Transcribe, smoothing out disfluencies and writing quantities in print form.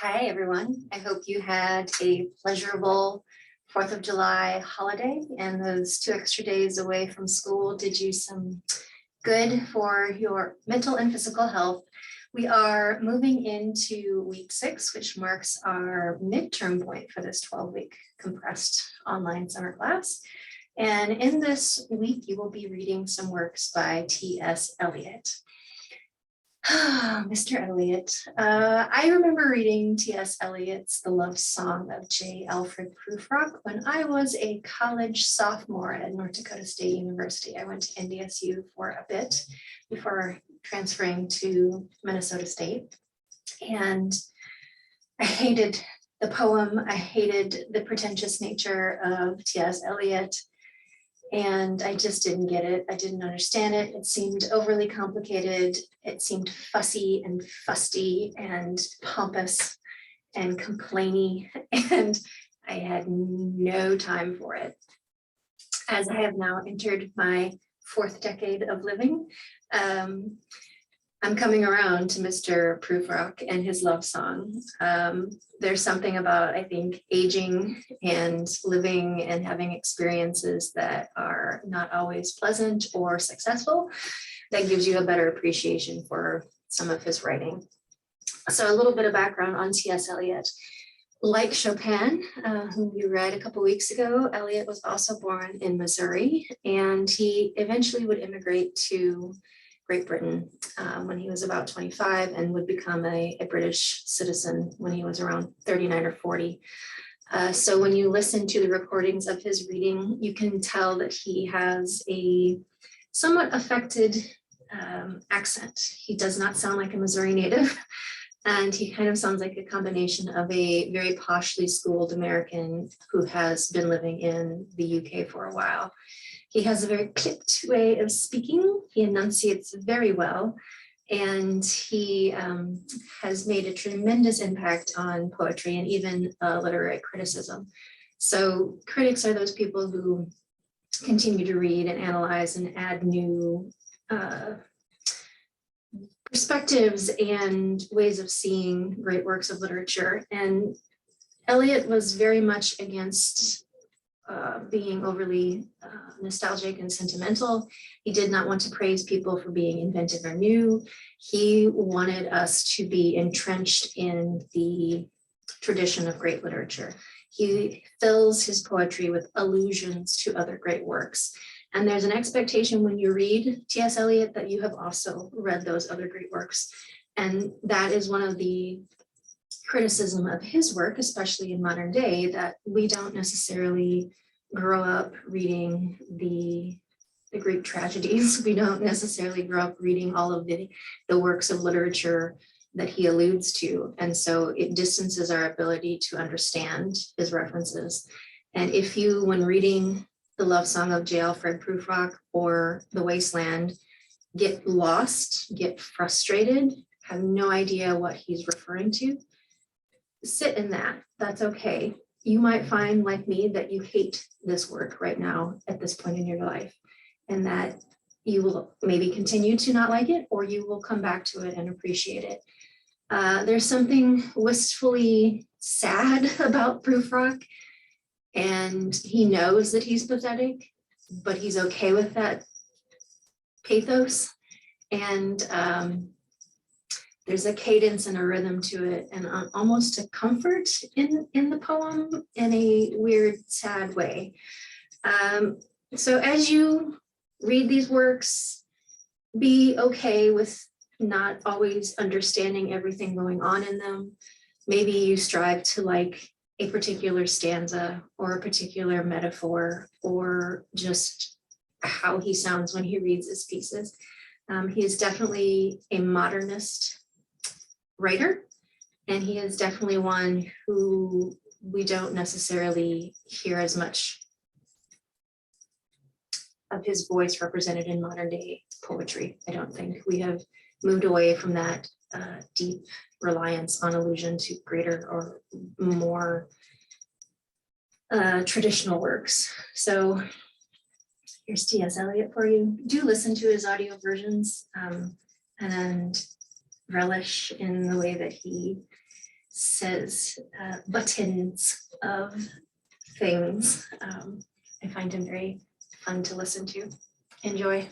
Hi, everyone. I hope you had a pleasurable 4th of July holiday and those 2 extra days away from school did you some good for your mental and physical health. We are moving into week 6, which marks our midterm point for this 12-week compressed online summer class. And in this week, you will be reading some works by T.S. Eliot. Mr. Eliot. I remember reading T.S. Eliot's The Love Song of J. Alfred Prufrock when I was a college sophomore at North Dakota State University. I went to NDSU for a bit before transferring to Minnesota State. And I hated the poem. I hated the pretentious nature of T.S. Eliot. And I just didn't get it. I didn't understand it. It seemed overly complicated. It seemed fussy and fusty and pompous and complainy. And I had no time for it. As I have now entered my 4th decade of living, I'm coming around to Mr. Prufrock and his love song. There's something about, I think, aging and living and having experiences that are not always pleasant or successful that gives you a better appreciation for some of his writing. So a little bit of background on T.S. Eliot. Like Chopin, whom you read a couple weeks ago, Eliot was also born in Missouri, and he eventually would immigrate to Great Britain when he was about 25 and would become a British citizen when he was around 39 or 40. So when you listen to the recordings of his reading, you can tell that he has a somewhat affected accent. He does not sound like a Missouri native, and he kind of sounds like a combination of a very poshly schooled American who has been living in the UK for a while. He has a very clipped way of speaking. He enunciates very well, and he has made a tremendous impact on poetry and even literary criticism. So critics are those people who continue to read and analyze and add new perspectives and ways of seeing great works of literature. And Eliot was very much against being overly nostalgic and sentimental. He did not want to praise people for being inventive or new. He wanted us to be entrenched in the tradition of great literature. He fills his poetry with allusions to other great works. And there's an expectation when you read T.S. Eliot that you have also read those other great works. And that is one of the criticism of his work, especially in modern day, that we don't necessarily grow up reading the Greek tragedies. We don't necessarily grow up reading all of the works of literature that he alludes to. And so it distances our ability to understand his references. And if you, when reading The Love Song of J. Alfred Prufrock or The Wasteland, get lost, get frustrated, have no idea what he's referring to, sit in that. That's okay. You might find, like me, that you hate this work right now at this point in your life, and that you will maybe continue to not like it, or you will come back to it and appreciate it. There's something wistfully sad about Prufrock, and he knows that he's pathetic, but he's okay with that pathos. And there's a cadence and a rhythm to it, and almost a comfort in the poem in a weird, sad way. So as you read these works, be okay with not always understanding everything going on in them. Maybe you strive to like a particular stanza or a particular metaphor, or just how he sounds when he reads his pieces. He is definitely a modernist writer, and he is definitely one who we don't necessarily hear as much of his voice represented in modern day poetry. I don't think we have moved away from that deep reliance on allusion to greater or more traditional works. So here's T.S. Eliot for you. Do listen to his audio versions and relish in the way that he says buttons of things. I find him very fun to listen to. Enjoy.